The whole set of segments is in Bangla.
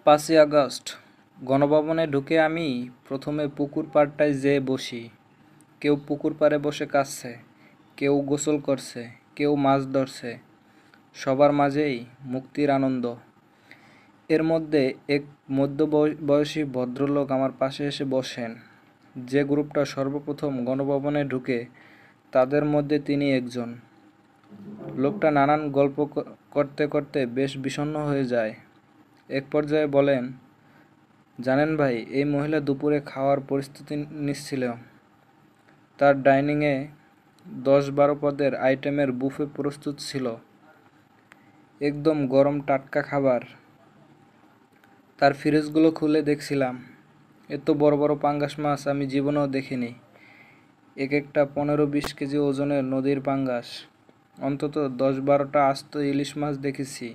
৫ই আগস্ট গণভবনে ঢুকে আমি প্রথমে পুকুর পাড়টায় যেয়ে বসি। কেউ পুকুর পাড়ে বসে কাঁদছে, কেউ গোসল করছে, কেউ মাছ ধরছে। সবার মাঝেই মুক্তির আনন্দ। এর মধ্যে এক মধ্যবয়সী ভদ্রলোক আমার পাশে এসে বসেন। যে গ্রুপটা সর্বপ্রথম গণভবনে ঢুকে তাদের মধ্যে তিনি একজন। লোকটা নানান গল্প করতে করতে বেশ বিষণ্ণ হয়ে যায়। এক পর্যায়ে বলেন, জানেন ভাই, এই মহিলা দুপুরে খাওয়ার প্রস্তুতি নিচ্ছিল। তার ডাইনিংয়ে ১০-১২ পদের আইটেমের বুফে প্রস্তুত ছিল। একদম গরম টাটকা খাবার। তার ফ্রিজগুলো খুলে দেখছিলাম, এত বড় বড় পাঙ্গাস মাছ আমি জীবনেও দেখিনি। এক একটা ১৫-২০ কেজি ওজনের নদীর পাঙ্গাস। অন্তত ১০-১২টা আস্ত ইলিশ মাছ দেখেছি,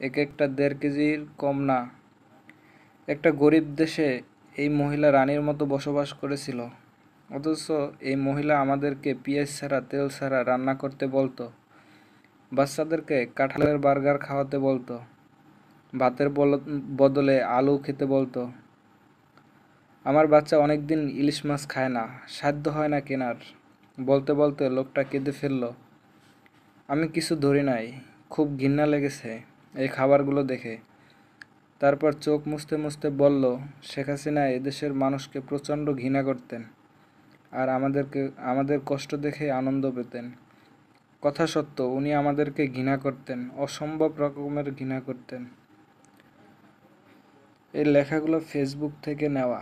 এক একটা ১.৫ কেজির কম না। একটা গরিব দেশে এই মহিলা রানীর মতো বসবাস করেছিল, অথচ এই মহিলা আমাদেরকে পেঁয়াজ ছাড়া তেল ছাড়া রান্না করতে বলতো, বাচ্চাদেরকে কাঁঠালের বার্গার খাওয়াতে বলতো, ভাতের বদলে আলু খেতে বলতো। আমার বাচ্চা অনেক দিন ইলিশ মাছ খায় না, সাধ্য হয় না কেনার। বলতে বলতে লোকটা কেঁদে ফেলল। আমি কিছু ধরি নাই, খুব ঘৃণা লেগেছে এই খাবারগুলো দেখে। তারপর চোখ মুছতে মুছতে বলল, শেখ হাসিনা এদেশের মানুষকে প্রচণ্ড ঘৃণা করতেন, আর আমাদের কষ্ট দেখে আনন্দ পেতেন। কথা সত্য, উনি আমাদেরকে ঘৃণা করতেন, অসম্ভব রকমের ঘৃণা করতেন। এই লেখাগুলো ফেসবুক থেকে নেওয়া।